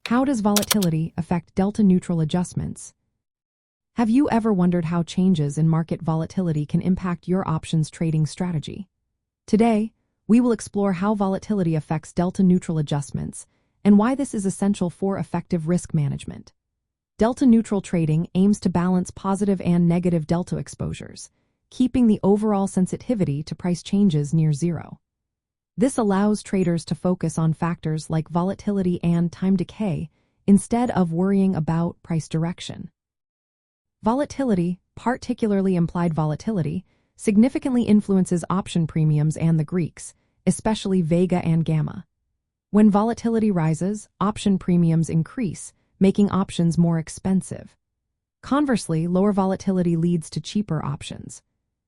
How does volatility affect delta-neutral adjustments? Have you ever wondered how changes in market volatility can impact your options trading strategy? Today, we will explore how volatility affects delta-neutral adjustments and why this is essential for effective risk management. Delta-neutral trading aims to balance positive and negative delta exposures, keeping the overall sensitivity to price changes near zero. This allows traders to focus on factors like volatility and time decay instead of worrying about price direction. Volatility, particularly implied volatility, significantly influences option premiums and the Greeks, especially Vega and Gamma. When volatility rises, option premiums increase, making options more expensive. Conversely, lower volatility leads to cheaper options.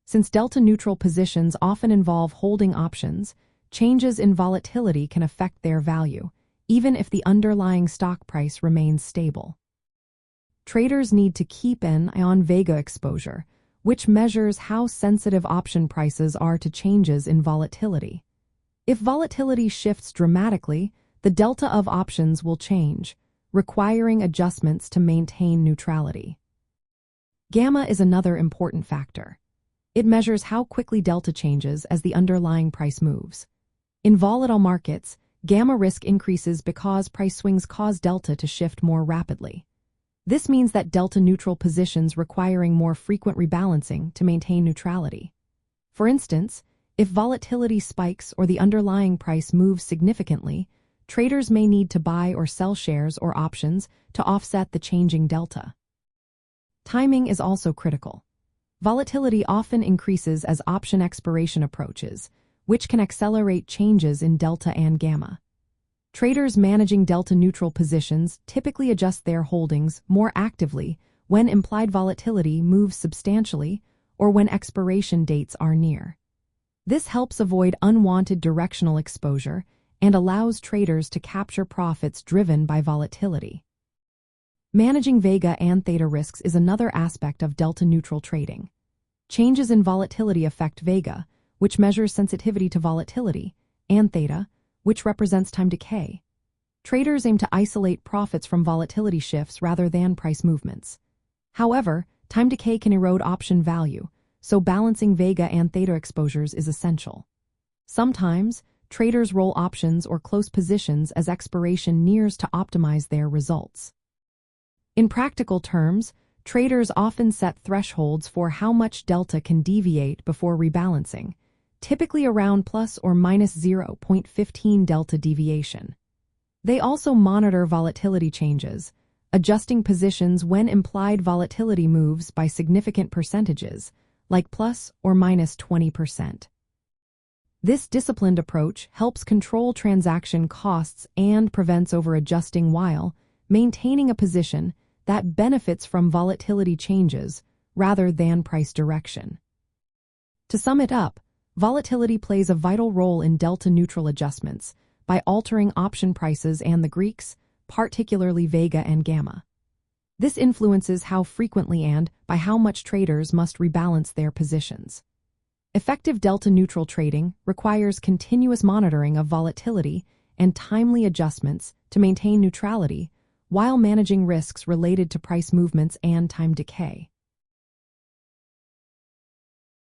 Since delta-neutral positions often involve holding options, changes in volatility can affect their value, even if the underlying stock price remains stable. Traders need to keep an eye on Vega exposure, which measures how sensitive option prices are to changes in volatility. If volatility shifts dramatically, the delta of options will change, requiring adjustments to maintain neutrality. Gamma is another important factor. It measures how quickly delta changes as the underlying price moves. In volatile markets, gamma risk increases because price swings cause delta to shift more rapidly. This means that delta-neutral positions requiring more frequent rebalancing to maintain neutrality. For instance, if volatility spikes or the underlying price moves significantly, traders may need to buy or sell shares or options to offset the changing delta. Timing is also critical. Volatility often increases as option expiration approaches, which can accelerate changes in delta and gamma. Traders managing delta-neutral positions typically adjust their holdings more actively when implied volatility moves substantially or when expiration dates are near. This helps avoid unwanted directional exposure and allows traders to capture profits driven by volatility. Managing Vega and Theta risks is another aspect of delta-neutral trading. Changes in volatility affect Vega, which measures sensitivity to volatility, and Theta, which represents time decay. Traders aim to isolate profits from volatility shifts rather than price movements. However, time decay can erode option value, so balancing Vega and Theta exposures is essential. Sometimes, traders roll options or close positions as expiration nears to optimize their results. In practical terms, traders often set thresholds for how much delta can deviate before rebalancing, typically around plus or minus 0.15 delta deviation. They also monitor volatility changes, adjusting positions when implied volatility moves by significant percentages, like plus or minus 20%. This disciplined approach helps control transaction costs and prevents over-adjusting while maintaining a position that benefits from volatility changes rather than price direction. To sum it up, volatility plays a vital role in delta-neutral adjustments by altering option prices and the Greeks, particularly Vega and Gamma. This influences how frequently and by how much traders must rebalance their positions. Effective delta-neutral trading requires continuous monitoring of volatility and timely adjustments to maintain neutrality while managing risks related to price movements and time decay.